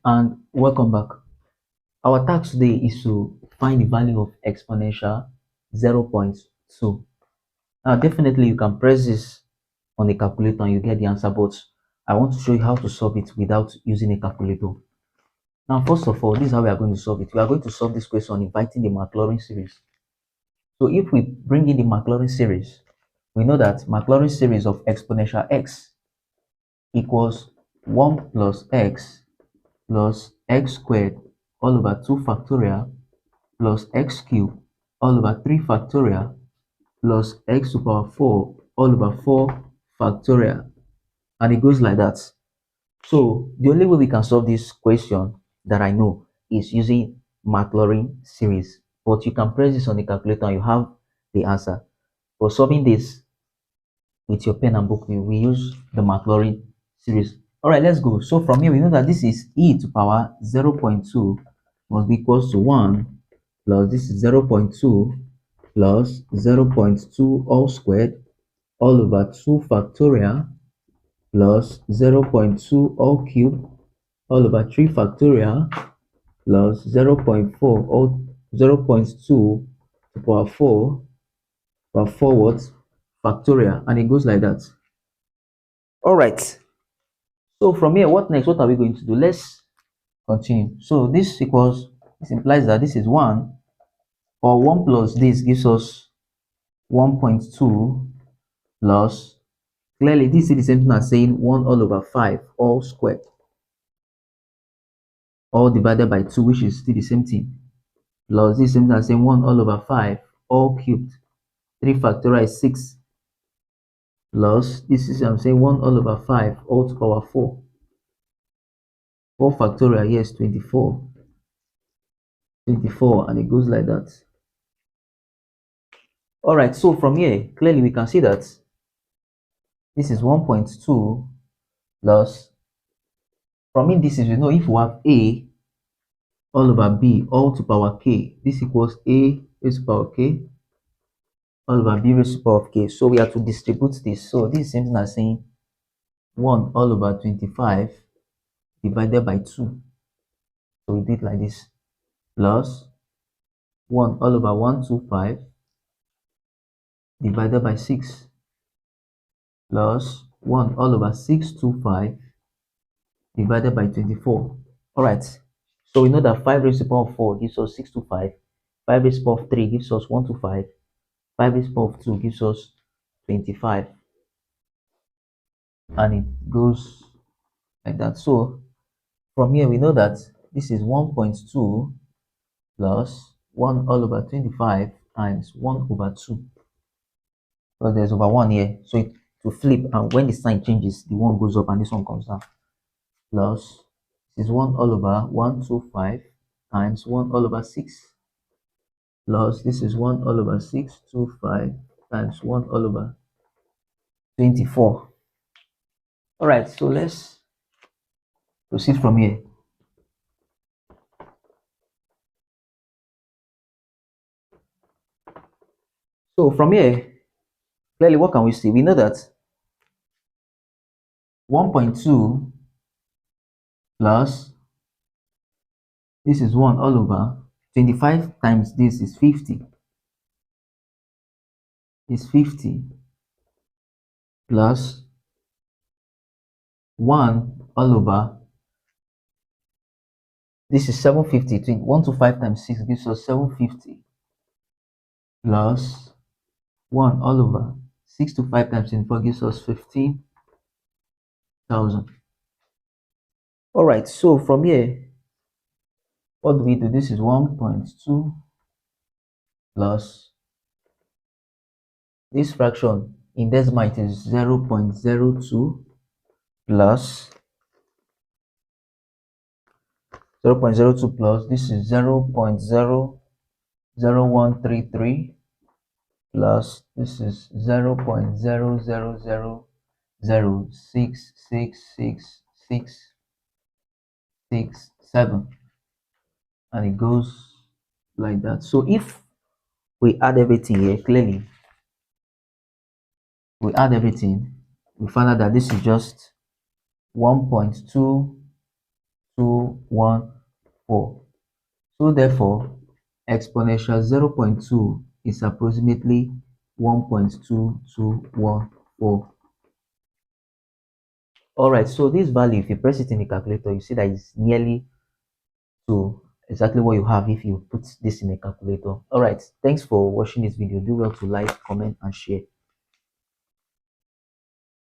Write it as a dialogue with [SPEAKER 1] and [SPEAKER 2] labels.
[SPEAKER 1] And welcome back. Our task today is to find the value of exponential 0.2. Now, definitely you can press this on a calculator and you get the answer, but I want to show you how to solve it without using a calculator. Now, first of all, this is how we are going to solve it. We are going to solve this question inviting the Maclaurin series. So if we bring in the Maclaurin series, we know that Maclaurin series of exponential x equals 1 plus x squared all over 2 factorial plus x cubed all over 3 factorial plus x to the power 4 all over 4 factorial, and it goes like that. So the only way we can solve this question that I know is using Maclaurin series, but you can press this on the calculator and you have the answer. For solving this with your pen and book, we use the Maclaurin series. All right, let's go. So from here, we know that this is e to power 0.2 must be equals to 1 plus this is 0.2 plus 0.2 all squared all over 2 factorial plus 0.2 all cubed all over 3 factorial plus 0.4 all 0.2 to the power 4 power 4 what factorial, and it goes like that. All right, so from here, what next? What are we going to do? Let's continue. So this implies that this is 1, or 1 plus this gives us 1.2 plus, clearly this is the same thing as saying 1 all over 5 all squared all divided by 2, which is still the same thing, plus this same thing as saying 1 all over 5 all cubed. 3 factorial is 6, plus this is I'm saying 1 all over 5 all to power 4. 4 factorial here is 24, and it goes like that. All right, so from here, clearly we can see that this is 1.2 plus, from indices, we know if we have a all over b all to power k, this equals a raised to power k all over b raised to power of k. So we have to distribute this. So this is same thing as saying 1 all over 25 divided by 2. So we did like this, plus 1 all over 125 divided by 6 plus 1 all over 625 divided by 24. All right, so we know that 5 raised to the power of 4 gives us 625, 5 raised to the power of 3 gives us 125, 5 raised to the power of 2 gives us 25, and it goes like that. So from here we know that this is 1.2 plus 1 all over 25 times 1 over 2, because there's over 1 here, so it to flip, and when the sign changes, the 1 goes up and this one comes down, plus this is 1 all over 125 times 1 all over 6, plus this is 1 all over 625 times 1 all over 24. All right, so let's proceed from here. So from here, clearly what can we see? We know that 1.2 plus this is 1 all over 25 times this is 50, is 50, plus 1 all over this is 750. 1 to 5 times 6 gives us 750, plus 1 all over 6 to 5 times 24 gives us 15,000. All right, so from here, what do we do? This is 1.2 plus this fraction in decimal it is 0.02 plus 0.02 plus this is 0.00133 plus this is 0.00006666667, and it goes like that. So if we add everything here, clearly we add everything, we find out that this is just 1.221 So therefore, exponential 0.2 is approximately 1.2214. All right, so this value, if you press it in the calculator, you see that it's nearly to exactly what you have if you put this in a calculator. All right, thanks for watching this video. Do well to like, comment, and share.